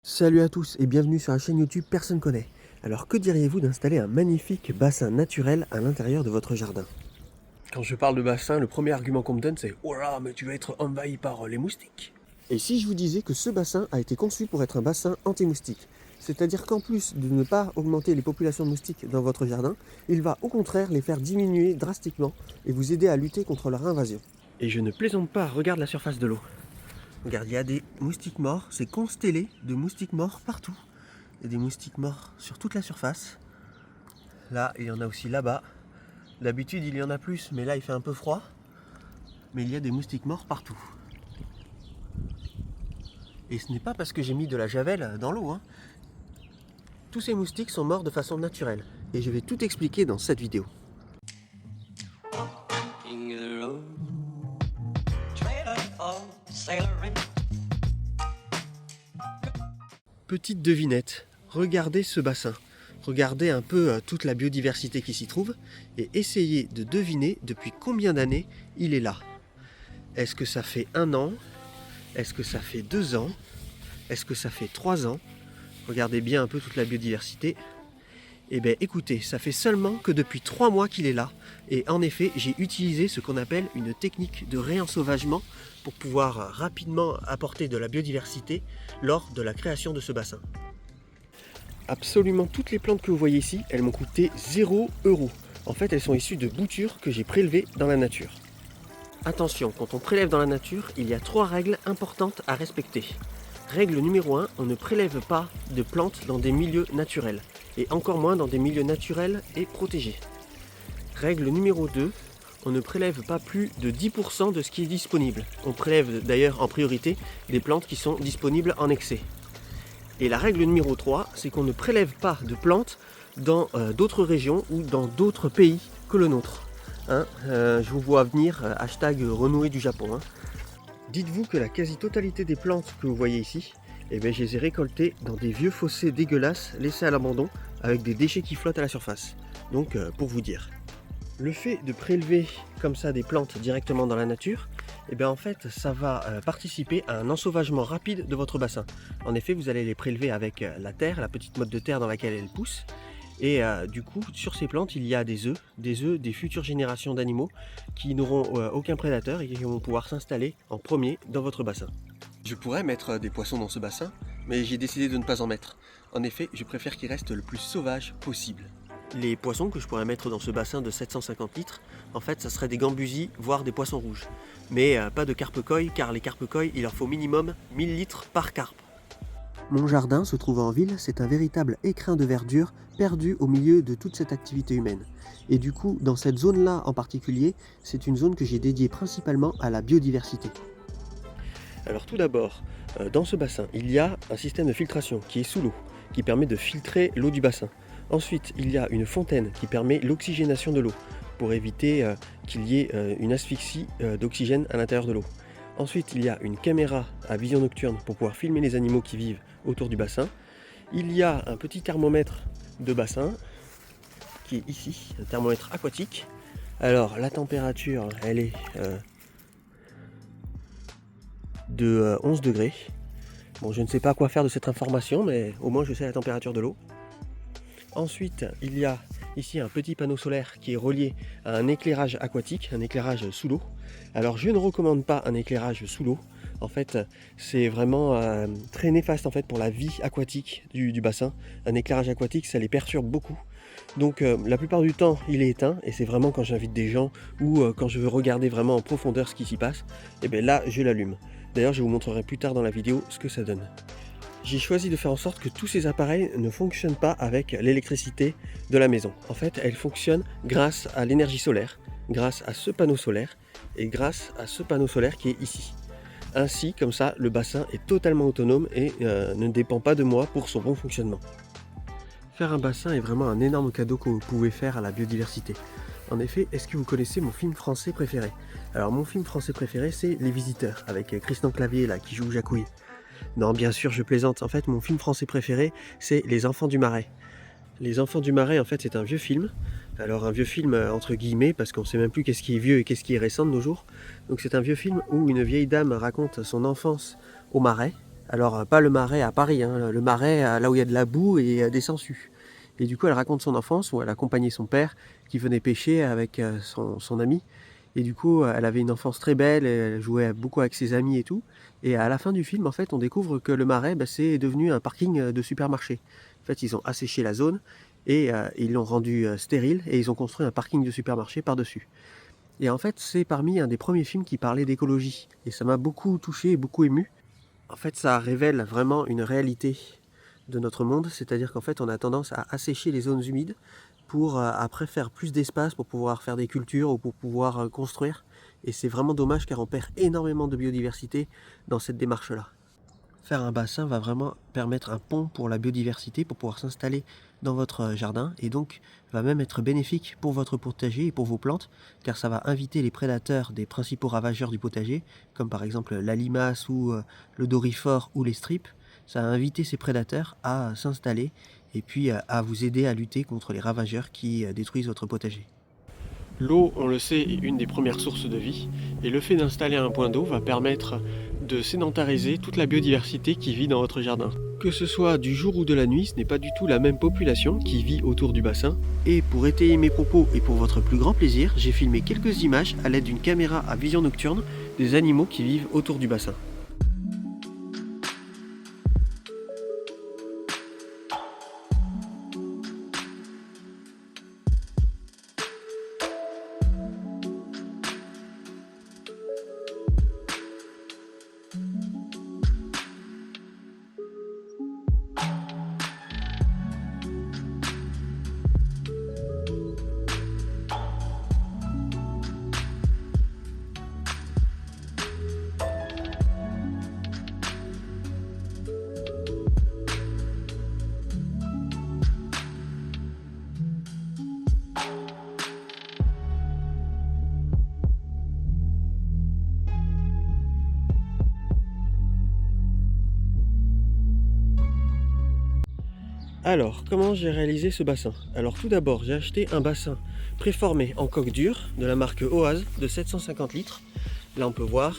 Salut à tous et bienvenue sur la chaîne YouTube Personne connaît. Alors que diriez-vous d'installer un magnifique bassin naturel à l'intérieur de votre jardin? Quand je parle de bassin, le premier argument qu'on me donne c'est « Oh là, mais tu vas être envahi par les moustiques !» Et si je vous disais que ce bassin a été conçu pour être un bassin anti-moustique, c'est-à-dire qu'en plus de ne pas augmenter les populations de moustiques dans votre jardin, il va au contraire les faire diminuer drastiquement et vous aider à lutter contre leur invasion. Et je ne plaisante pas, regarde la surface de l'eau. Regarde, il y a des moustiques morts, c'est constellé de moustiques morts partout. Il y a des moustiques morts sur toute la surface. Là, il y en a aussi là-bas. D'habitude, il y en a plus, mais là, il fait un peu froid. Mais il y a des moustiques morts partout. Et ce n'est pas parce que j'ai mis de la javel dans l'eau, hein. Tous ces moustiques sont morts de façon naturelle. Et je vais tout expliquer dans cette vidéo. Petite devinette, regardez ce bassin. Regardez un peu toute la biodiversité qui s'y trouve et essayez de deviner depuis combien d'années il est là. Est-ce que ça fait 1 an? Est-ce que ça fait 2 ans? Est-ce que ça fait 3 ans? Regardez bien un peu toute la biodiversité. Eh bien écoutez, ça fait seulement que depuis 3 mois qu'il est là. Et en effet, j'ai utilisé ce qu'on appelle une technique de réensauvagement pour pouvoir rapidement apporter de la biodiversité lors de la création de ce bassin. Absolument toutes les plantes que vous voyez ici, elles m'ont coûté 0 €. En fait, elles sont issues de boutures que j'ai prélevées dans la nature. Attention, quand on prélève dans la nature, il y a 3 règles importantes à respecter. Règle numéro 1, on ne prélève pas de plantes dans des milieux naturels, et encore moins dans des milieux naturels et protégés. Règle numéro 2, on ne prélève pas plus de 10% de ce qui est disponible. On prélève d'ailleurs en priorité des plantes qui sont disponibles en excès. Et la règle numéro 3, c'est qu'on ne prélève pas de plantes dans d'autres régions ou dans d'autres pays que le nôtre. Je vous vois venir, hashtag renouer du Japon. Dites-vous que la quasi-totalité des plantes que vous voyez ici, je les ai récoltées dans des vieux fossés dégueulasses laissés à l'abandon avec des déchets qui flottent à la surface. Donc pour vous dire. Le fait de prélever comme ça des plantes directement dans la nature, en fait ça va participer à un ensauvagement rapide de votre bassin. En effet, vous allez les prélever avec la terre, la petite motte de terre dans laquelle elles poussent. Et du coup, sur ces plantes, il y a des œufs des futures générations d'animaux qui n'auront aucun prédateur et qui vont pouvoir s'installer en premier dans votre bassin. Je pourrais mettre des poissons dans ce bassin, mais j'ai décidé de ne pas en mettre. En effet, je préfère qu'ils restent le plus sauvages possible. Les poissons que je pourrais mettre dans ce bassin de 750 litres, en fait, ça serait des gambusies, voire des poissons rouges. Mais pas de carpe-koi, car les carpe-koi, il leur faut minimum 1000 litres par carpe. Mon jardin se trouve en ville, c'est un véritable écrin de verdure perdu au milieu de toute cette activité humaine. Et du coup, dans cette zone-là en particulier, c'est une zone que j'ai dédiée principalement à la biodiversité. Alors tout d'abord, dans ce bassin, il y a un système de filtration qui est sous l'eau, qui permet de filtrer l'eau du bassin. Ensuite, il y a une fontaine qui permet l'oxygénation de l'eau, pour éviter qu'il y ait une asphyxie d'oxygène à l'intérieur de l'eau. Ensuite, il y a une caméra à vision nocturne pour pouvoir filmer les animaux qui vivent autour du bassin. Il y a un petit thermomètre de bassin qui est ici, un thermomètre aquatique. Alors la température, elle est de 11 degrés. Bon, je ne sais pas quoi faire de cette information, mais au moins je sais la température de l'eau. Ensuite, il y a ici un petit panneau solaire qui est relié à un éclairage aquatique, un éclairage sous l'eau. Alors je ne recommande pas un éclairage sous l'eau. En fait, c'est vraiment très néfaste en fait pour la vie aquatique du bassin. Un éclairage aquatique, ça les perturbe beaucoup. Donc la plupart du temps, il est éteint et c'est vraiment quand j'invite des gens ou quand je veux regarder vraiment en profondeur ce qui s'y passe, et bien là, je l'allume. D'ailleurs, je vous montrerai plus tard dans la vidéo ce que ça donne. J'ai choisi de faire en sorte que tous ces appareils ne fonctionnent pas avec l'électricité de la maison. En fait, elles fonctionnent grâce à l'énergie solaire, grâce à ce panneau solaire et grâce à ce panneau solaire qui est ici. Ainsi, comme ça, le bassin est totalement autonome et ne dépend pas de moi pour son bon fonctionnement. Faire un bassin est vraiment un énorme cadeau que vous pouvez faire à la biodiversité. En effet, est-ce que vous connaissez mon film français préféré? Alors mon film français préféré, c'est Les Visiteurs, avec Christian Clavier là, qui joue Jacouille. Non, bien sûr, je plaisante. En fait, mon film français préféré, c'est Les Enfants du Marais. Les Enfants du Marais, en fait, c'est un vieux film. Alors, un vieux film entre guillemets, parce qu'on ne sait même plus qu'est-ce qui est vieux et qu'est-ce qui est récent de nos jours. Donc, c'est un vieux film où une vieille dame raconte son enfance au Marais, Alors pas le marais à Paris, hein, le marais là où il y a de la boue et des sangsues. Et du coup elle raconte son enfance où elle accompagnait son père qui venait pêcher avec son ami. Et du coup elle avait une enfance très belle, elle jouait beaucoup avec ses amis et tout. Et à la fin du film en fait on découvre que le marais c'est devenu un parking de supermarché. En fait ils ont asséché la zone et ils l'ont rendu stérile et ils ont construit un parking de supermarché par-dessus. Et en fait c'est parmi un des premiers films qui parlait d'écologie. Et ça m'a beaucoup touché et beaucoup ému. En fait, ça révèle vraiment une réalité de notre monde, c'est-à-dire qu'en fait, on a tendance à assécher les zones humides pour après faire plus d'espace pour pouvoir faire des cultures ou pour pouvoir construire. Et c'est vraiment dommage car on perd énormément de biodiversité dans cette démarche-là. Faire un bassin va vraiment permettre un pont pour la biodiversité, pour pouvoir s'installer dans votre jardin et donc va même être bénéfique pour votre potager et pour vos plantes car ça va inviter les prédateurs des principaux ravageurs du potager comme par exemple la limace ou le doryphore ou les strips. Ça va inviter ces prédateurs à s'installer et puis à vous aider à lutter contre les ravageurs qui détruisent votre potager. L'eau, on le sait, est une des premières sources de vie, et le fait d'installer un point d'eau va permettre de sédentariser toute la biodiversité qui vit dans votre jardin. Que ce soit du jour ou de la nuit, ce n'est pas du tout la même population qui vit autour du bassin. Et pour étayer mes propos et pour votre plus grand plaisir, j'ai filmé quelques images à l'aide d'une caméra à vision nocturne des animaux qui vivent autour du bassin. Alors, comment j'ai réalisé ce bassin? Alors tout d'abord, j'ai acheté un bassin préformé en coque dure de la marque Oase de 750 litres. Là on peut voir,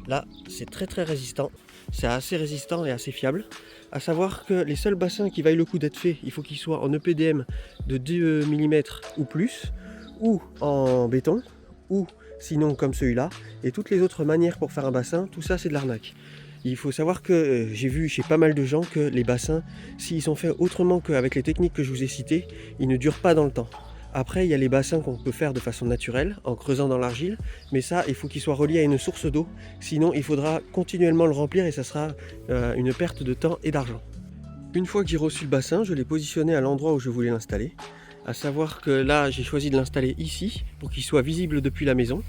là c'est très résistant, c'est assez résistant et assez fiable. À savoir que les seuls bassins qui vaillent le coup d'être faits, il faut qu'ils soient en EPDM de 2 mm ou plus, ou en béton, ou sinon comme celui-là. Et toutes les autres manières pour faire un bassin, tout ça c'est de l'arnaque. Il faut savoir que j'ai vu chez pas mal de gens que les bassins, s'ils sont faits autrement qu'avec les techniques que je vous ai citées, ils ne durent pas dans le temps. Après, il y a les bassins qu'on peut faire de façon naturelle, en creusant dans l'argile, mais ça, il faut qu'il soit relié à une source d'eau, sinon il faudra continuellement le remplir et ça sera une perte de temps et d'argent. Une fois que j'ai reçu le bassin, je l'ai positionné à l'endroit où je voulais l'installer. À savoir que là, j'ai choisi de l'installer ici, pour qu'il soit visible depuis la maison.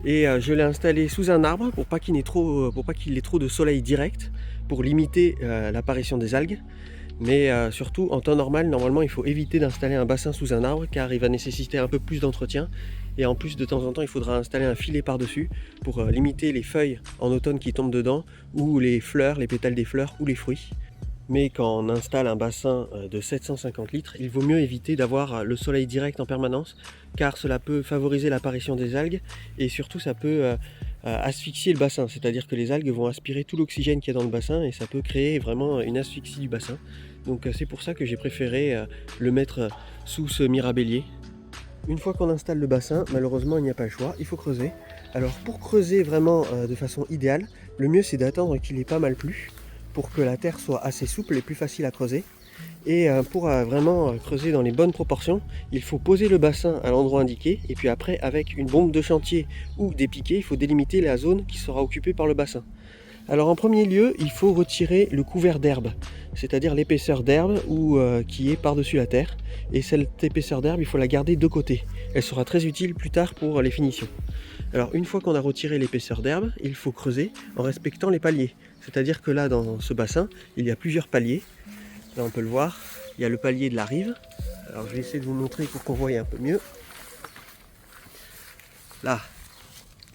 Et je l'ai installé sous un arbre pour pas qu'il ait trop de soleil direct, pour limiter l'apparition des algues. Mais surtout en temps normal, normalement il faut éviter d'installer un bassin sous un arbre car il va nécessiter un peu plus d'entretien. Et en plus de temps en temps il faudra installer un filet par-dessus pour limiter les feuilles en automne qui tombent dedans, ou les fleurs, les pétales des fleurs ou les fruits. Mais quand on installe un bassin de 750 litres, il vaut mieux éviter d'avoir le soleil direct en permanence car cela peut favoriser l'apparition des algues et surtout ça peut asphyxier le bassin, c'est-à-dire que les algues vont aspirer tout l'oxygène qu'il y a dans le bassin et ça peut créer vraiment une asphyxie du bassin. Donc c'est pour ça que j'ai préféré le mettre sous ce mirabellier. Une fois qu'on installe le bassin, malheureusement il n'y a pas le choix, il faut creuser. Alors pour creuser vraiment de façon idéale, le mieux c'est d'attendre qu'il ait pas mal plu, pour que la terre soit assez souple et plus facile à creuser. Et pour vraiment creuser dans les bonnes proportions, il faut poser le bassin à l'endroit indiqué et puis après avec une bombe de chantier ou des piquets, il faut délimiter la zone qui sera occupée par le bassin. Alors en premier lieu, il faut retirer le couvert d'herbe, c'est-à-dire l'épaisseur d'herbe qui est par-dessus la terre. Et cette épaisseur d'herbe, il faut la garder de côté. Elle sera très utile plus tard pour les finitions. Alors une fois qu'on a retiré l'épaisseur d'herbe, il faut creuser en respectant les paliers. C'est-à-dire que là, dans ce bassin, il y a plusieurs paliers. Là, on peut le voir, il y a le palier de la rive. Alors je vais essayer de vous montrer pour qu'on voie un peu mieux. Là,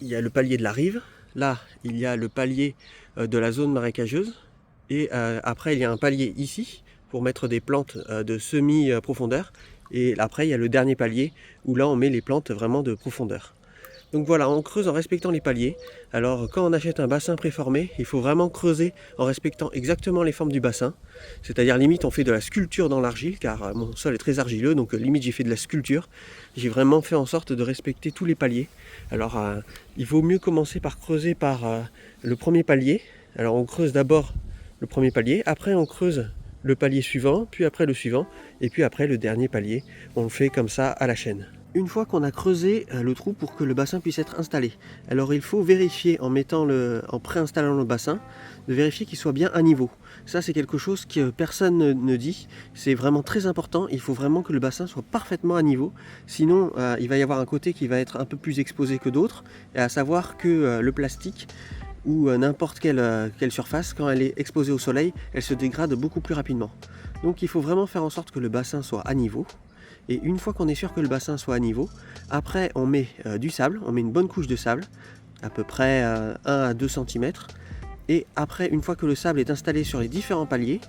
il y a le palier de la rive. Là, il y a le palier de la zone marécageuse. Et après, il y a un palier ici pour mettre des plantes de semi-profondeur. Et après, il y a le dernier palier où là, on met les plantes vraiment de profondeur. Donc voilà, on creuse en respectant les paliers. Alors quand on achète un bassin préformé, il faut vraiment creuser en respectant exactement les formes du bassin. C'est-à-dire limite on fait de la sculpture dans l'argile, car mon sol est très argileux, donc limite j'ai fait de la sculpture. J'ai vraiment fait en sorte de respecter tous les paliers. Alors il vaut mieux commencer par creuser par le premier palier. Alors on creuse d'abord le premier palier, après on creuse le palier suivant, puis après le suivant, et puis après le dernier palier. On le fait comme ça à la chaîne. Une fois qu'on a creusé le trou pour que le bassin puisse être installé, alors il faut vérifier en préinstallant le bassin, de vérifier qu'il soit bien à niveau. Ça c'est quelque chose que personne ne dit, c'est vraiment très important, il faut vraiment que le bassin soit parfaitement à niveau, sinon il va y avoir un côté qui va être un peu plus exposé que d'autres, et à savoir que le plastique ou n'importe quelle surface, quand elle est exposée au soleil, elle se dégrade beaucoup plus rapidement. Donc il faut vraiment faire en sorte que le bassin soit à niveau. Et une fois qu'on est sûr que le bassin soit à niveau, après on met du sable, on met une bonne couche de sable, à peu près 1 à 2 cm. Et après, une fois que le sable est installé sur les différents paliers,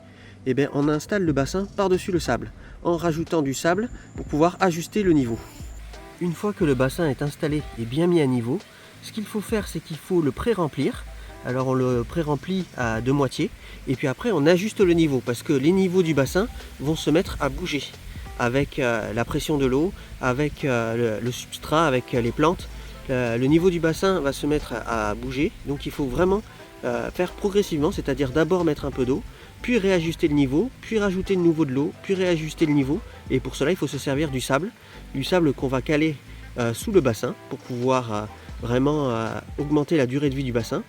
eh bien, on installe le bassin par-dessus le sable, en rajoutant du sable pour pouvoir ajuster le niveau. Une fois que le bassin est installé et bien mis à niveau, ce qu'il faut faire, c'est qu'il faut le pré-remplir. Alors on le pré-remplit à de moitié, et puis après on ajuste le niveau, parce que les niveaux du bassin vont se mettre à bouger avec la pression de l'eau, avec le substrat, avec les plantes. Le niveau du bassin va se mettre à bouger, donc il faut vraiment faire progressivement, c'est-à-dire d'abord mettre un peu d'eau, puis réajuster le niveau, puis rajouter de nouveau de l'eau, puis réajuster le niveau, et pour cela il faut se servir du sable qu'on va caler sous le bassin pour pouvoir vraiment augmenter la durée de vie du bassin.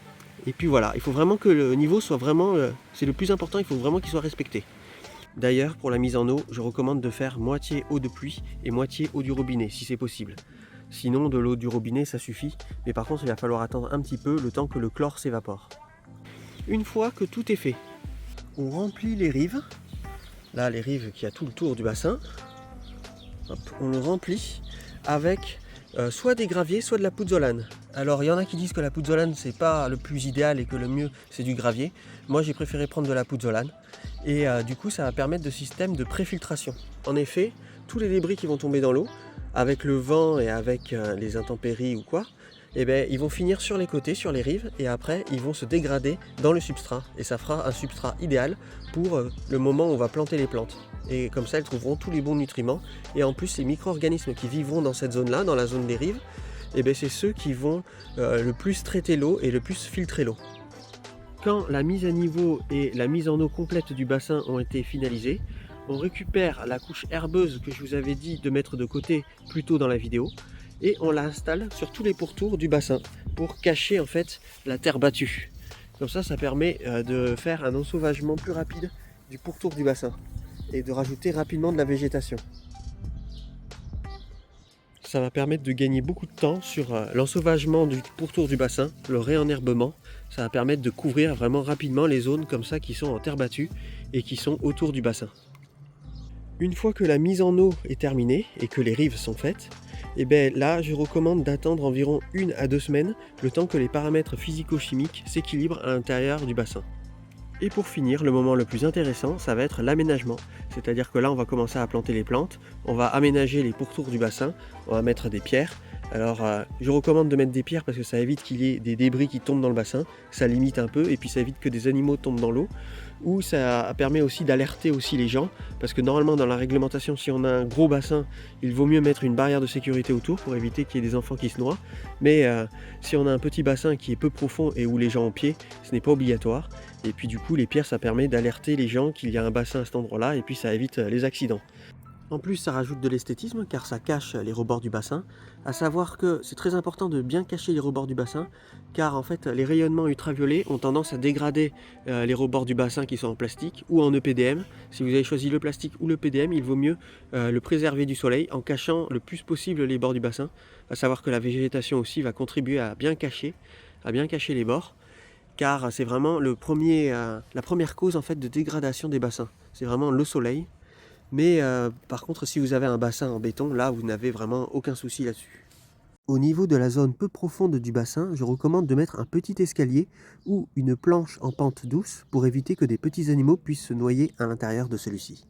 Et puis voilà, il faut vraiment que le niveau soit vraiment, c'est le plus important, il faut vraiment qu'il soit respecté. D'ailleurs, pour la mise en eau, je recommande de faire moitié eau de pluie et moitié eau du robinet, si c'est possible. Sinon, de l'eau du robinet, ça suffit, mais par contre, il va falloir attendre un petit peu le temps que le chlore s'évapore. Une fois que tout est fait, on remplit les rives. Là, les rives qui a tout le tour du bassin. Hop, on le remplit avec soit des graviers, soit de la pouzzolane. Alors il y en a qui disent que la pouzzolane c'est pas le plus idéal et que le mieux c'est du gravier. Moi j'ai préféré prendre de la pouzzolane et du coup ça va permettre de système de préfiltration. En effet, tous les débris qui vont tomber dans l'eau, avec le vent et avec les intempéries ou quoi, eh bien, ils vont finir sur les côtés, sur les rives, et après ils vont se dégrader dans le substrat. Et ça fera un substrat idéal pour le moment où on va planter les plantes. Et comme ça, elles trouveront tous les bons nutriments. Et en plus, les micro-organismes qui vivront dans cette zone-là, dans la zone des rives, eh bien, c'est ceux qui vont le plus traiter l'eau et le plus filtrer l'eau. Quand la mise à niveau et la mise en eau complète du bassin ont été finalisées, on récupère la couche herbeuse que je vous avais dit de mettre de côté plus tôt dans la vidéo, et on l'installe sur tous les pourtours du bassin pour cacher en fait la terre battue. Comme ça permet de faire un ensauvagement plus rapide du pourtour du bassin et de rajouter rapidement de la végétation. Ça va permettre de gagner beaucoup de temps sur l'ensauvagement du pourtour du bassin, le réenherbement. Ça va permettre de couvrir vraiment rapidement les zones comme ça qui sont en terre battue et qui sont autour du bassin. Une fois que la mise en eau est terminée et que les rives sont faites, et bien là je recommande d'attendre environ 1 à 2 semaines le temps que les paramètres physico-chimiques s'équilibrent à l'intérieur du bassin. Et pour finir, le moment le plus intéressant, ça va être l'aménagement. C'est-à-dire que là on va commencer à planter les plantes, on va aménager les pourtours du bassin, on va mettre des pierres. Alors je recommande de mettre des pierres parce que ça évite qu'il y ait des débris qui tombent dans le bassin, ça limite un peu et puis ça évite que des animaux tombent dans l'eau. Ou ça permet aussi d'alerter aussi les gens, parce que normalement dans la réglementation, si on a un gros bassin, il vaut mieux mettre une barrière de sécurité autour pour éviter qu'il y ait des enfants qui se noient. Mais si on a un petit bassin qui est peu profond et où les gens ont pied, ce n'est pas obligatoire. Et puis du coup les pierres ça permet d'alerter les gens qu'il y a un bassin à cet endroit-là et puis ça évite les accidents. En plus, ça rajoute de l'esthétisme car ça cache les rebords du bassin. À savoir que c'est très important de bien cacher les rebords du bassin car en fait les rayonnements ultraviolets ont tendance à dégrader les rebords du bassin qui sont en plastique ou en EPDM. Si vous avez choisi le plastique ou le PDM, il vaut mieux le préserver du soleil en cachant le plus possible les bords du bassin. À savoir que la végétation aussi va contribuer à bien cacher les bords, car c'est vraiment la première cause en fait de dégradation des bassins. C'est vraiment le soleil. Mais par contre, si vous avez un bassin en béton, là, vous n'avez vraiment aucun souci là-dessus. Au niveau de la zone peu profonde du bassin, je recommande de mettre un petit escalier ou une planche en pente douce pour éviter que des petits animaux puissent se noyer à l'intérieur de celui-ci.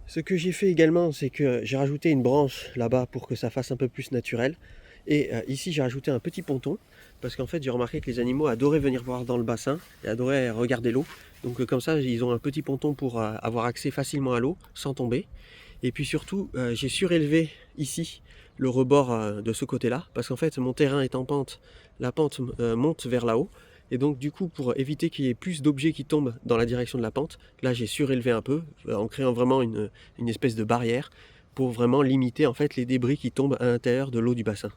Ce que j'ai fait également, c'est que j'ai rajouté une branche là-bas pour que ça fasse un peu plus naturel. Et ici j'ai rajouté un petit ponton parce qu'en fait j'ai remarqué que les animaux adoraient venir voir dans le bassin et adoraient regarder l'eau. Donc comme ça ils ont un petit ponton pour avoir accès facilement à l'eau sans tomber. Et puis surtout j'ai surélevé ici le rebord de ce côté-là parce qu'en fait mon terrain est en pente, la pente monte vers là-haut. Et donc du coup pour éviter qu'il y ait plus d'objets qui tombent dans la direction de la pente, là j'ai surélevé un peu en créant vraiment une espèce de barrière pour vraiment limiter en fait les débris qui tombent à l'intérieur de l'eau du bassin.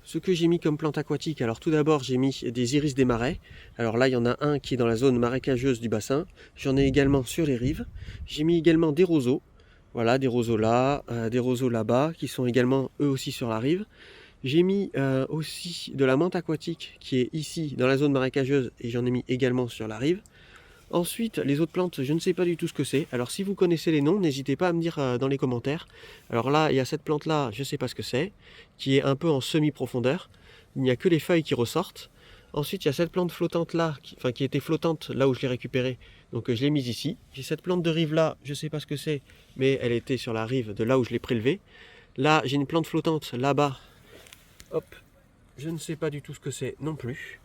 Ce que j'ai mis comme plante aquatique, alors tout d'abord j'ai mis des iris des marais. Alors là il y en a un qui est dans la zone marécageuse du bassin. J'en ai également sur les rives. J'ai mis également des roseaux. Voilà, des roseaux là, des roseaux là-bas qui sont également eux aussi sur la rive. J'ai mis aussi de la menthe aquatique qui est ici dans la zone marécageuse et j'en ai mis également sur la rive. Ensuite, les autres plantes, je ne sais pas du tout ce que c'est. Alors si vous connaissez les noms, n'hésitez pas à me dire dans les commentaires. Alors là, il y a cette plante-là, je ne sais pas ce que c'est, qui est un peu en semi-profondeur. Il n'y a que les feuilles qui ressortent. Ensuite, il y a cette plante flottante-là, qui était flottante là où je l'ai récupérée. Donc je l'ai mise ici. J'ai cette plante de rive-là, je ne sais pas ce que c'est, mais elle était sur la rive de là où je l'ai prélevée. Là, j'ai une plante flottante là-bas. Hop, je ne sais pas du tout ce que c'est non plus.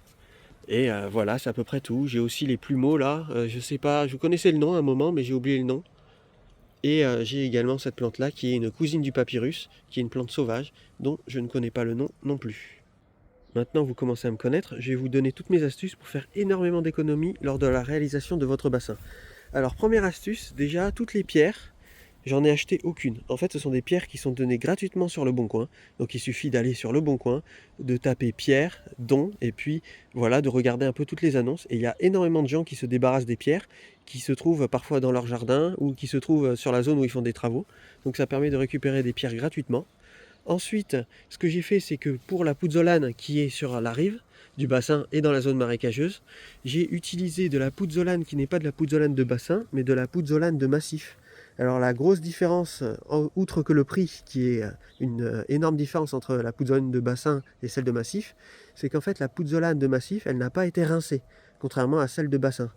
Et voilà, c'est à peu près tout. J'ai aussi les plumeaux là, je sais pas, je connaissais le nom à un moment, mais j'ai oublié le nom. Et j'ai également cette plante là qui est une cousine du papyrus, qui est une plante sauvage, dont je ne connais pas le nom non plus. Maintenant vous commencez à me connaître, je vais vous donner toutes mes astuces pour faire énormément d'économies lors de la réalisation de votre bassin. Alors première astuce, déjà toutes les pierres, j'en ai acheté aucune. En fait, ce sont des pierres qui sont données gratuitement sur Le Bon Coin. Donc il suffit d'aller sur Le Bon Coin, de taper pierres, dons, et puis voilà, de regarder un peu toutes les annonces. Et il y a énormément de gens qui se débarrassent des pierres, qui se trouvent parfois dans leur jardin, ou qui se trouvent sur la zone où ils font des travaux. Donc ça permet de récupérer des pierres gratuitement. Ensuite, ce que j'ai fait, c'est que pour la pouzzolane qui est sur la rive du bassin et dans la zone marécageuse, j'ai utilisé de la pouzzolane qui n'est pas de la pouzzolane de bassin, mais de la pouzzolane de massif. Alors la grosse différence, outre que le prix, qui est une énorme différence entre la pouzzolane de bassin et celle de massif, c'est qu'en fait la pouzzolane de massif, elle n'a pas été rincée, contrairement à celle de bassin.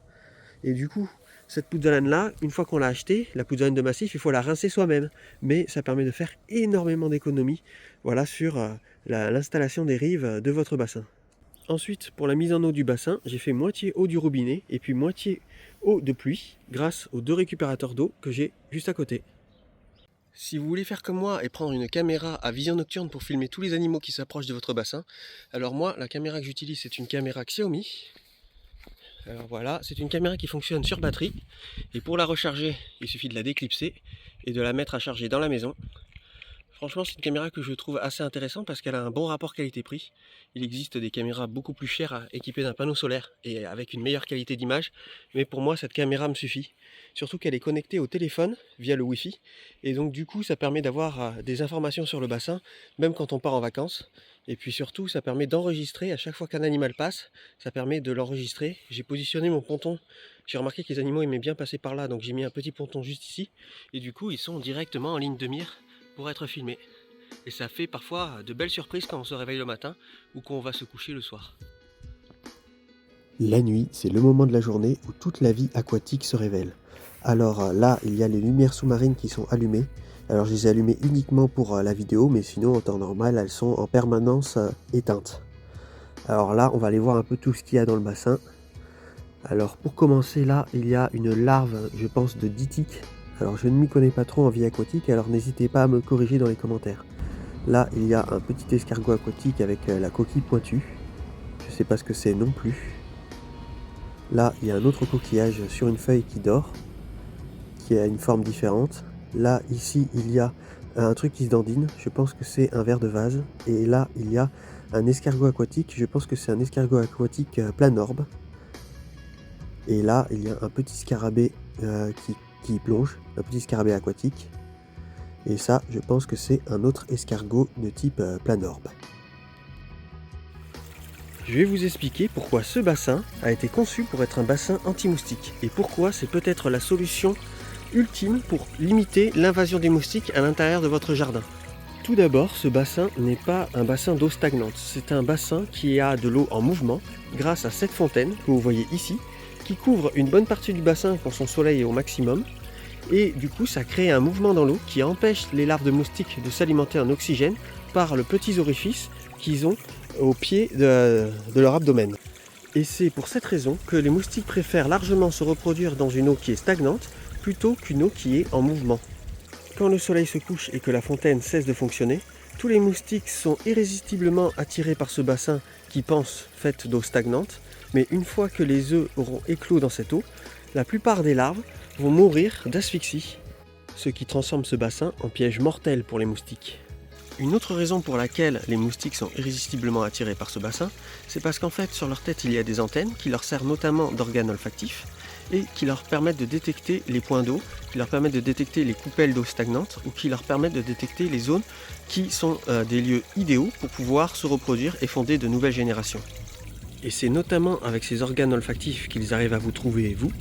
Et du coup, cette pouzzolane-là, une fois qu'on l'a achetée, la pouzzolane de massif, il faut la rincer soi-même. Mais ça permet de faire énormément d'économies, voilà, sur l'installation des rives de votre bassin. Ensuite, pour la mise en eau du bassin, j'ai fait moitié eau du robinet et puis moitié eau de pluie grâce aux 2 récupérateurs d'eau que j'ai juste à côté. Si vous voulez faire comme moi et prendre une caméra à vision nocturne pour filmer tous les animaux qui s'approchent de votre bassin, alors moi, la caméra que j'utilise, c'est une caméra Xiaomi. Alors voilà, c'est une caméra qui fonctionne sur batterie. Et pour la recharger, il suffit de la déclipser et de la mettre à charger dans la maison. Franchement, c'est une caméra que je trouve assez intéressante parce qu'elle a un bon rapport qualité-prix. Il existe des caméras beaucoup plus chères équipées d'un panneau solaire et avec une meilleure qualité d'image. Mais pour moi, cette caméra me suffit. Surtout qu'elle est connectée au téléphone via le Wi-Fi. Et donc du coup, ça permet d'avoir des informations sur le bassin, même quand on part en vacances. Et puis surtout, ça permet d'enregistrer à chaque fois qu'un animal passe. Ça permet de l'enregistrer. J'ai positionné mon ponton. J'ai remarqué que les animaux aimaient bien passer par là. Donc j'ai mis un petit ponton juste ici. Et du coup, ils sont directement en ligne de mire pour être filmé. Et ça fait parfois de belles surprises quand on se réveille le matin ou quand on va se coucher le soir. La nuit, c'est le moment de la journée où toute la vie aquatique se révèle. Alors là, il y a les lumières sous-marines qui sont allumées. Alors je les ai allumées uniquement pour la vidéo, mais sinon en temps normal, elles sont en permanence éteintes. Alors là, on va aller voir un peu tout ce qu'il y a dans le bassin. Alors pour commencer là, il y a une larve, je pense, de dithyque. Alors je ne m'y connais pas trop en vie aquatique, alors n'hésitez pas à me corriger dans les commentaires. Là, il y a un petit escargot aquatique avec la coquille pointue. Je ne sais pas ce que c'est non plus. Là, il y a un autre coquillage sur une feuille qui dort, qui a une forme différente. Là, ici, il y a un truc qui se dandine. Je pense que c'est un ver de vase. Et là, il y a un escargot aquatique. Je pense que c'est un escargot aquatique planorbe. Et là, il y a un petit scarabée qui plonge, un petit scarabée aquatique. Et ça, je pense que c'est un autre escargot de type planorbe. Je vais vous expliquer pourquoi ce bassin a été conçu pour être un bassin anti-moustique et pourquoi c'est peut-être la solution ultime pour limiter l'invasion des moustiques à l'intérieur de votre jardin. Tout d'abord, ce bassin n'est pas un bassin d'eau stagnante, c'est un bassin qui a de l'eau en mouvement grâce à cette fontaine que vous voyez ici, qui couvre une bonne partie du bassin quand son soleil est au maximum. Et du coup, ça crée un mouvement dans l'eau qui empêche les larves de moustiques de s'alimenter en oxygène par le petit orifice qu'ils ont au pied de leur abdomen. Et c'est pour cette raison que les moustiques préfèrent largement se reproduire dans une eau qui est stagnante plutôt qu'une eau qui est en mouvement. Quand le soleil se couche et que la fontaine cesse de fonctionner, tous les moustiques sont irrésistiblement attirés par ce bassin qui pense fait d'eau stagnante, mais une fois que les œufs auront éclos dans cette eau, la plupart des larves vont mourir d'asphyxie, ce qui transforme ce bassin en piège mortel pour les moustiques. Une autre raison pour laquelle les moustiques sont irrésistiblement attirés par ce bassin, c'est parce qu'en fait sur leur tête il y a des antennes qui leur servent notamment d'organes olfactifs et qui leur permettent de détecter les points d'eau, qui leur permettent de détecter les coupelles d'eau stagnantes ou qui leur permettent de détecter les zones qui sont des lieux idéaux pour pouvoir se reproduire et fonder de nouvelles générations. Et c'est notamment avec ces organes olfactifs qu'ils arrivent à vous trouver, vous,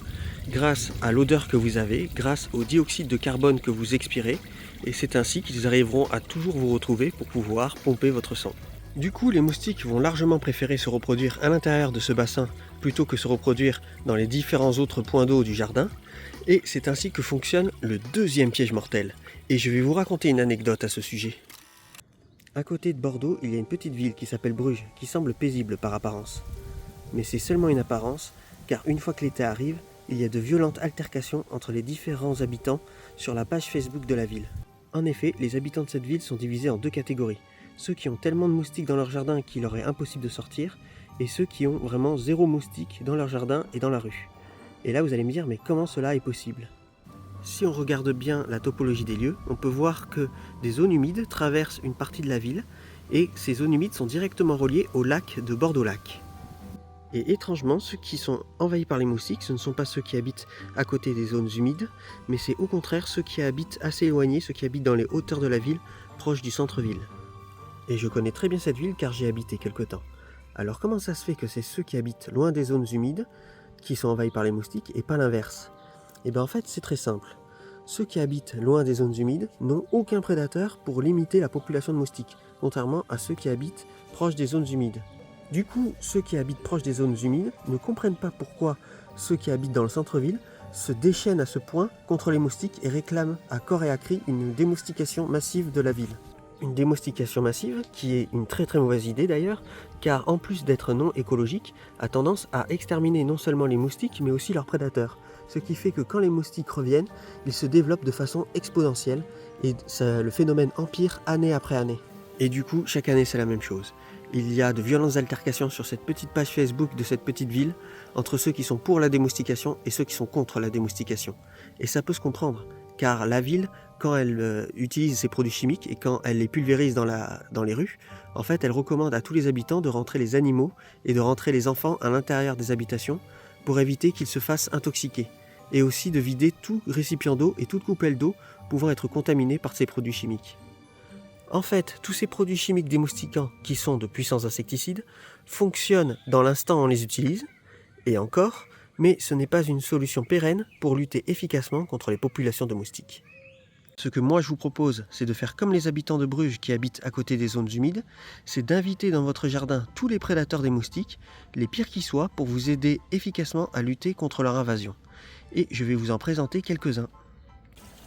grâce à l'odeur que vous avez, grâce au dioxyde de carbone que vous expirez, et c'est ainsi qu'ils arriveront à toujours vous retrouver pour pouvoir pomper votre sang. Du coup, les moustiques vont largement préférer se reproduire à l'intérieur de ce bassin plutôt que se reproduire dans les différents autres points d'eau du jardin, et c'est ainsi que fonctionne le deuxième piège mortel. Et je vais vous raconter une anecdote à ce sujet. À côté de Bordeaux, il y a une petite ville qui s'appelle Bruges, qui semble paisible par apparence. Mais c'est seulement une apparence, car une fois que l'été arrive, il y a de violentes altercations entre les différents habitants sur la page Facebook de la ville. En effet, les habitants de cette ville sont divisés en deux catégories. Ceux qui ont tellement de moustiques dans leur jardin qu'il leur est impossible de sortir, et ceux qui ont vraiment zéro moustique dans leur jardin et dans la rue. Et là vous allez me dire, mais comment cela est possible ? Si on regarde bien la topologie des lieux, on peut voir que des zones humides traversent une partie de la ville, et ces zones humides sont directement reliées au lac de Bordeaux-Lac. Et étrangement, ceux qui sont envahis par les moustiques, ce ne sont pas ceux qui habitent à côté des zones humides, mais c'est au contraire ceux qui habitent assez éloignés, ceux qui habitent dans les hauteurs de la ville, proches du centre-ville. Et je connais très bien cette ville car j'y ai habité quelque temps. Alors comment ça se fait que c'est ceux qui habitent loin des zones humides qui sont envahis par les moustiques et pas l'inverse ? Et bien en fait c'est très simple. Ceux qui habitent loin des zones humides n'ont aucun prédateur pour limiter la population de moustiques, contrairement à ceux qui habitent proches des zones humides. Du coup, ceux qui habitent proches des zones humides ne comprennent pas pourquoi ceux qui habitent dans le centre-ville se déchaînent à ce point contre les moustiques et réclament à corps et à cri une démoustication massive de la ville. Une démoustication massive qui est une très mauvaise idée d'ailleurs, car en plus d'être non écologique, a tendance à exterminer non seulement les moustiques mais aussi leurs prédateurs. Ce qui fait que quand les moustiques reviennent, ils se développent de façon exponentielle et le phénomène empire année après année. Et du coup, chaque année c'est la même chose. Il y a de violentes altercations sur cette petite page Facebook de cette petite ville entre ceux qui sont pour la démoustication et ceux qui sont contre la démoustication. Et ça peut se comprendre, car la ville, quand elle utilise ces produits chimiques et quand elle les pulvérise dans les rues, en fait elle recommande à tous les habitants de rentrer les animaux et de rentrer les enfants à l'intérieur des habitations pour éviter qu'ils se fassent intoxiquer. Et aussi de vider tout récipient d'eau et toute coupelle d'eau pouvant être contaminée par ces produits chimiques. En fait, tous ces produits chimiques démoustiquants qui sont de puissants insecticides fonctionnent dans l'instant où on les utilise, et encore, mais ce n'est pas une solution pérenne pour lutter efficacement contre les populations de moustiques. Ce que moi je vous propose, c'est de faire comme les habitants de Bruges qui habitent à côté des zones humides, c'est d'inviter dans votre jardin tous les prédateurs des moustiques, les pires qui soient, pour vous aider efficacement à lutter contre leur invasion. Et je vais vous en présenter quelques-uns.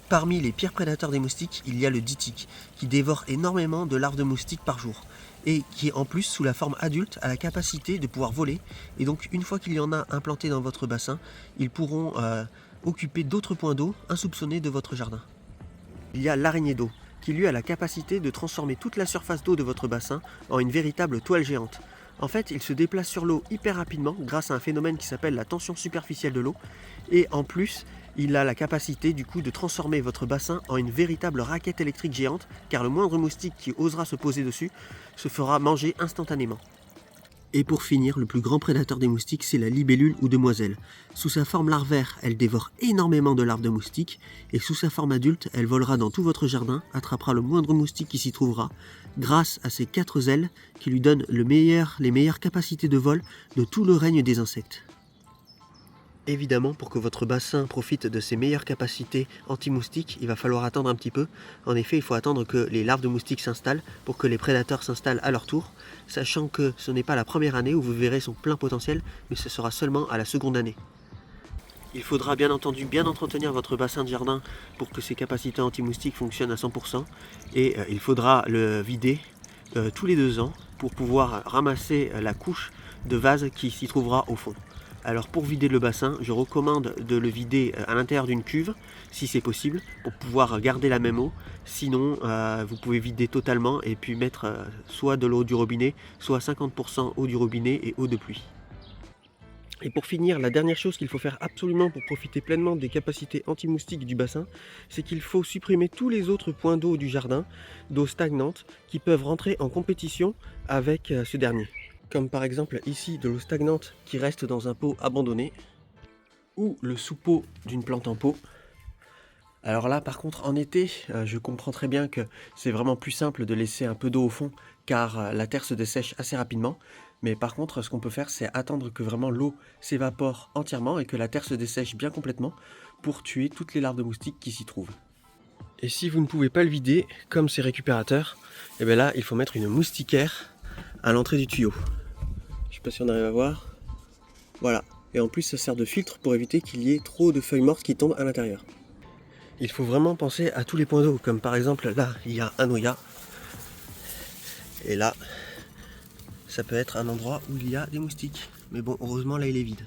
Parmi les pires prédateurs des moustiques, il y a le ditique, qui dévore énormément de larves de moustiques par jour, et qui en plus, sous la forme adulte, a la capacité de pouvoir voler, et donc une fois qu'il y en a implanté dans votre bassin, ils pourront occuper d'autres points d'eau insoupçonnés de votre jardin. Il y a l'araignée d'eau, qui lui a la capacité de transformer toute la surface d'eau de votre bassin en une véritable toile géante. En fait, il se déplace sur l'eau hyper rapidement grâce à un phénomène qui s'appelle la tension superficielle de l'eau, et en plus, il a la capacité du coup de transformer votre bassin en une véritable raquette électrique géante, car le moindre moustique qui osera se poser dessus se fera manger instantanément. Et pour finir, le plus grand prédateur des moustiques, c'est la libellule ou demoiselle. Sous sa forme larvaire, elle dévore énormément de larves de moustiques, et sous sa forme adulte, elle volera dans tout votre jardin, attrapera le moindre moustique qui s'y trouvera, grâce à ses 4 ailes qui lui donnent les meilleures capacités de vol de tout le règne des insectes. Évidemment, pour que votre bassin profite de ses meilleures capacités anti-moustiques, il va falloir attendre un petit peu. En effet, il faut attendre que les larves de moustiques s'installent pour que les prédateurs s'installent à leur tour, sachant que ce n'est pas la première année où vous verrez son plein potentiel, mais ce sera seulement à la seconde année. Il faudra bien entendu bien entretenir votre bassin de jardin pour que ses capacités anti-moustiques fonctionnent à 100%, et il faudra le vider tous les 2 ans pour pouvoir ramasser la couche de vase qui s'y trouvera au fond. Alors pour vider le bassin, je recommande de le vider à l'intérieur d'une cuve, si c'est possible, pour pouvoir garder la même eau. Sinon, vous pouvez vider totalement et puis mettre soit de l'eau du robinet, soit 50% eau du robinet et eau de pluie. Et pour finir, la dernière chose qu'il faut faire absolument pour profiter pleinement des capacités anti-moustiques du bassin, c'est qu'il faut supprimer tous les autres points d'eau du jardin, d'eau stagnante, qui peuvent rentrer en compétition avec ce dernier. Comme par exemple ici de l'eau stagnante qui reste dans un pot abandonné, ou le sous-pot d'une plante en pot. Alors là par contre en été, je comprends très bien que c'est vraiment plus simple de laisser un peu d'eau au fond car la terre se dessèche assez rapidement. Mais par contre ce qu'on peut faire c'est attendre que vraiment l'eau s'évapore entièrement et que la terre se dessèche bien complètement pour tuer toutes les larves de moustiques qui s'y trouvent. Et si vous ne pouvez pas le vider comme ces récupérateurs, et bien là il faut mettre une moustiquaire à l'entrée du tuyau. Je sais pas si on arrive à voir. Voilà. Et en plus ça sert de filtre pour éviter qu'il y ait trop de feuilles mortes qui tombent à l'intérieur. Il faut vraiment penser à tous les points d'eau, comme par exemple là il y a un noyat. Et là, ça peut être un endroit où il y a des moustiques. Mais bon, heureusement là il est vide.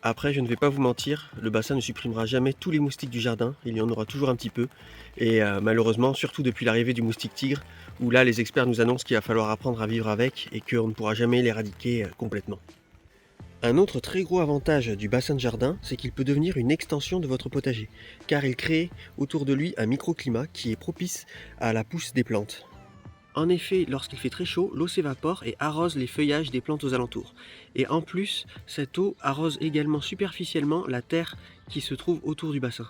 Après, je ne vais pas vous mentir, le bassin ne supprimera jamais tous les moustiques du jardin, il y en aura toujours un petit peu. Et malheureusement, surtout depuis l'arrivée du moustique tigre, où là les experts nous annoncent qu'il va falloir apprendre à vivre avec et qu'on ne pourra jamais l'éradiquer complètement. Un autre très gros avantage du bassin de jardin, c'est qu'il peut devenir une extension de votre potager, car il crée autour de lui un microclimat qui est propice à la pousse des plantes. En effet, lorsqu'il fait très chaud, l'eau s'évapore et arrose les feuillages des plantes aux alentours. Et en plus, cette eau arrose également superficiellement la terre qui se trouve autour du bassin.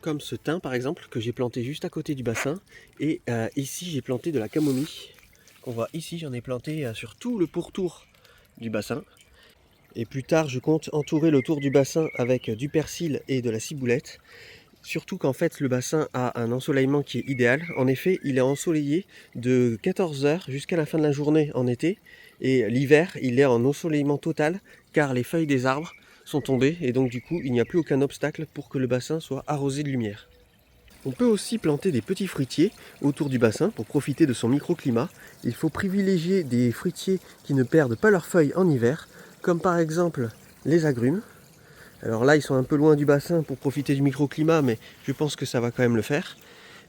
Comme ce thym par exemple, que j'ai planté juste à côté du bassin. Et ici, j'ai planté de la camomille. Qu'on voit ici, j'en ai planté sur tout le pourtour du bassin. Et plus tard, je compte entourer le tour du bassin avec du persil et de la ciboulette. Surtout qu'en fait, le bassin a un ensoleillement qui est idéal. En effet, il est ensoleillé de 14h jusqu'à la fin de la journée en été. Et l'hiver, il est en ensoleillement total car les feuilles des arbres sont tombées. Et donc du coup, il n'y a plus aucun obstacle pour que le bassin soit arrosé de lumière. On peut aussi planter des petits fruitiers autour du bassin pour profiter de son microclimat. Il faut privilégier des fruitiers qui ne perdent pas leurs feuilles en hiver, comme par exemple les agrumes. Alors là, ils sont un peu loin du bassin pour profiter du microclimat, mais je pense que ça va quand même le faire.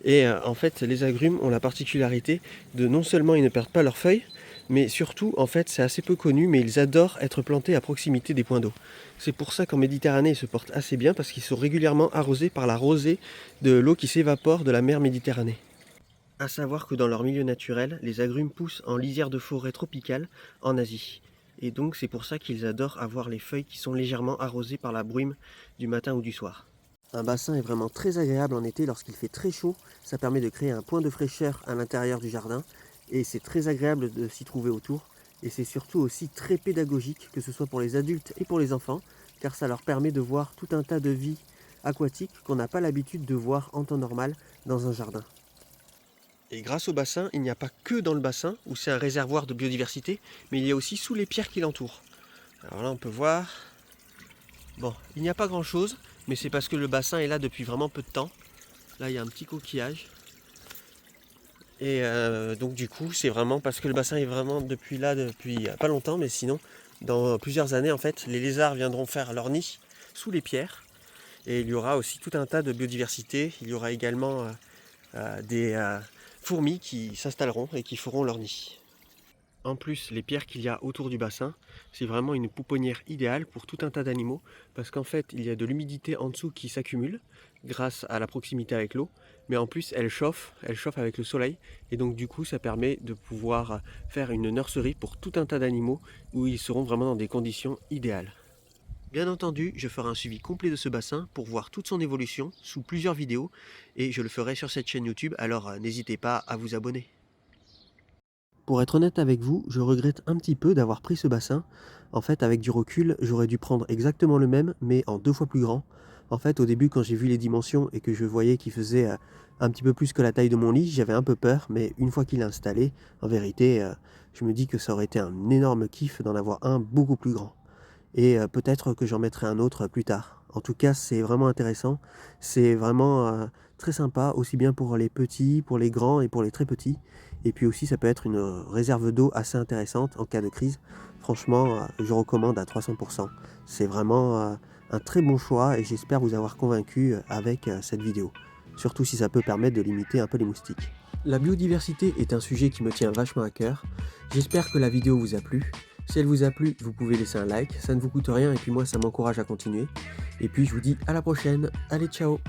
Et en fait, les agrumes ont la particularité de non seulement ils ne perdent pas leurs feuilles, mais surtout, en fait, c'est assez peu connu, mais ils adorent être plantés à proximité des points d'eau. C'est pour ça qu'en Méditerranée, ils se portent assez bien, parce qu'ils sont régulièrement arrosés par la rosée de l'eau qui s'évapore de la mer Méditerranée. A savoir que dans leur milieu naturel, les agrumes poussent en lisière de forêt tropicale en Asie. Et donc c'est pour ça qu'ils adorent avoir les feuilles qui sont légèrement arrosées par la brume du matin ou du soir. Un bassin est vraiment très agréable en été lorsqu'il fait très chaud. Ça permet de créer un point de fraîcheur à l'intérieur du jardin. Et c'est très agréable de s'y trouver autour. Et c'est surtout aussi très pédagogique, que ce soit pour les adultes et pour les enfants, car ça leur permet de voir tout un tas de vies aquatiques qu'on n'a pas l'habitude de voir en temps normal dans un jardin. Et grâce au bassin, il n'y a pas que dans le bassin, où c'est un réservoir de biodiversité, mais il y a aussi sous les pierres qui l'entourent. Alors là, on peut voir... Bon, il n'y a pas grand-chose, mais c'est parce que le bassin est là depuis vraiment peu de temps. Là, il y a un petit coquillage. Et donc du coup, c'est vraiment parce que le bassin est vraiment depuis pas longtemps, mais sinon, dans plusieurs années, en fait, les lézards viendront faire leur nid sous les pierres. Et il y aura aussi tout un tas de biodiversité. Il y aura également des fourmis qui s'installeront et qui feront leur nid. En plus, les pierres qu'il y a autour du bassin, c'est vraiment une pouponnière idéale pour tout un tas d'animaux, parce qu'en fait, il y a de l'humidité en dessous qui s'accumule grâce à la proximité avec l'eau, mais en plus, elle chauffe avec le soleil, et donc du coup, ça permet de pouvoir faire une nurserie pour tout un tas d'animaux où ils seront vraiment dans des conditions idéales. Bien entendu, je ferai un suivi complet de ce bassin pour voir toute son évolution sous plusieurs vidéos, et je le ferai sur cette chaîne YouTube, alors n'hésitez pas à vous abonner. Pour être honnête avec vous, je regrette un petit peu d'avoir pris ce bassin. En fait, avec du recul, j'aurais dû prendre exactement le même, mais en 2 fois plus grand. En fait, au début, quand j'ai vu les dimensions et que je voyais qu'il faisait un petit peu plus que la taille de mon lit, j'avais un peu peur, mais une fois qu'il est installé, en vérité, je me dis que ça aurait été un énorme kiff d'en avoir un beaucoup plus grand. Et peut-être que j'en mettrai un autre plus tard. En tout cas, c'est vraiment intéressant. C'est vraiment très sympa, aussi bien pour les petits, pour les grands et pour les très petits. Et puis aussi, ça peut être une réserve d'eau assez intéressante en cas de crise. Franchement, je recommande à 300%. C'est vraiment un très bon choix et j'espère vous avoir convaincu avec cette vidéo. Surtout si ça peut permettre de limiter un peu les moustiques. La biodiversité est un sujet qui me tient vachement à cœur. J'espère que la vidéo vous a plu. Si elle vous a plu, vous pouvez laisser un like, ça ne vous coûte rien et puis moi ça m'encourage à continuer. Et puis je vous dis à la prochaine, allez ciao!